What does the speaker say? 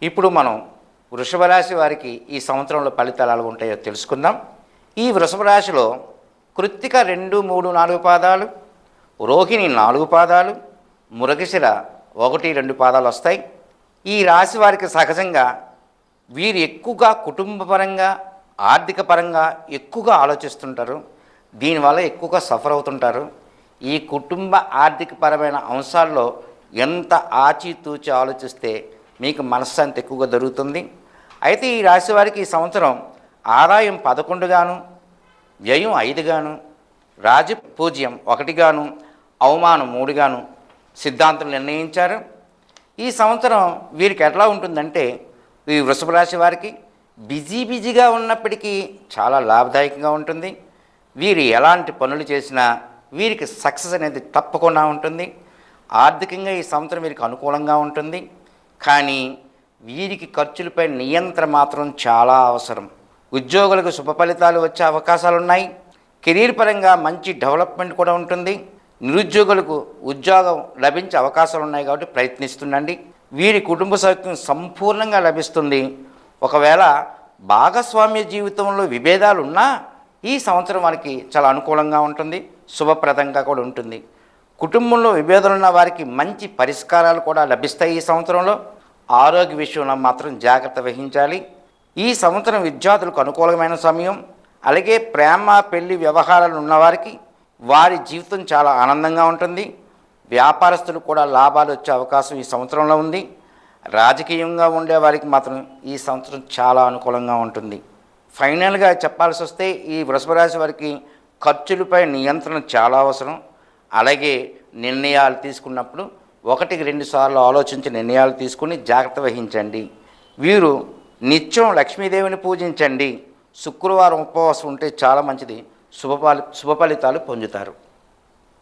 ఇప్పుడు మనం వృషభ రాశి వారికి ఈ సంవత్సరంలో ఫలితాలు ఎలా ఉంటాయో తెలుసుకుందాం. ఈ వృషభ రాశిలో కృత్తిక 2, 3, 4 పాదాలు, రోహిణి 4 పాదాలు, మృగశిర 1, 2 పాదాలు వస్తాయి. ఈ రాశి వారికి సహజంగా వీరు ఎక్కువగా కుటుంబపరంగా, ఆర్థిక పరంగా ఎక్కువగా ఆలోచిస్తుంటారు. దీనివల్ల ఎక్కువగా సఫర్ అవుతుంటారు. ఈ కుటుంబ ఆర్థిక పరమైన అంశాల్లో ఎంత ఆచితూచి ఆలోచిస్తే మీకు మనశ్శాంతి ఎక్కువగా దొరుకుతుంది. అయితే ఈ రాశి వారికి ఈ సంవత్సరం ఆదాయం 11 గాను, వ్యయం 5 గాను, రాజపూజ్యం 1 గాను, అవమానం 3 గాను సిద్ధాంతం నిర్ణయించారు. ఈ సంవత్సరం వీరికి ఎట్లా ఉంటుందంటే, ఈ వృషభ రాశి వారికి బిజీగా ఉన్నప్పటికీ చాలా లాభదాయకంగా ఉంటుంది. వీరు ఎలాంటి పనులు చేసినా వీరికి సక్సెస్ అనేది తప్పకుండా ఉంటుంది. ఆర్థికంగా ఈ సంవత్సరం వీరికి అనుకూలంగా ఉంటుంది. కానీ వీరికి ఖర్చులపై నియంత్రణ మాత్రం చాలా అవసరం. ఉద్యోగులకు శుభ ఫలితాలు వచ్చే అవకాశాలు ఉన్నాయి. కెరీర్ పరంగా మంచి డెవలప్మెంట్ కూడా ఉంటుంది. నిరుద్యోగులకు ఉద్యోగం లభించే అవకాశాలు ఉన్నాయి కాబట్టి ప్రయత్నిస్తుండండి. వీరి కుటుంబ సౌఖ్యం సంపూర్ణంగా లభిస్తుంది. ఒకవేళ భాగస్వామ్య జీవితంలో విభేదాలు ఉన్నా ఈ సంవత్సరం వారికి చాలా అనుకూలంగా ఉంటుంది, శుభప్రదంగా కూడా ఉంటుంది. కుటుంబంలో విభేదాలు ఉన్న వారికి మంచి పరిష్కారాలు కూడా లభిస్తాయి. ఈ సంవత్సరంలో ఆరోగ్య విషయంలో మాత్రం జాగ్రత్త వహించాలి. ఈ సంవత్సరం విద్యార్థులకు అనుకూలమైన సమయం. అలాగే ప్రేమ పెళ్లి వ్యవహారాలు ఉన్నవారికి వారి జీవితం చాలా ఆనందంగా ఉంటుంది. వ్యాపారస్తులు కూడా లాభాలు వచ్చే అవకాశం ఈ సంవత్సరంలో ఉంది. రాజకీయంగా ఉండే వారికి మాత్రం ఈ సంవత్సరం చాలా అనుకూలంగా ఉంటుంది. ఫైనల్గా చెప్పాల్సి వస్తే ఈ వృషభ రాశి వారికి ఖర్చులపై నియంత్రణ చాలా అవసరం. అలాగే నిర్ణయాలు తీసుకున్నప్పుడు 1-2 సార్లు ఆలోచించి నిర్ణయాలు తీసుకుని జాగ్రత్త వహించండి. వీరు నిత్యం లక్ష్మీదేవిని పూజించండి. శుక్రవారం ఉపవాసం ఉంటే చాలా మంచిది. శుభ ఫలితాలు పొందుతారు.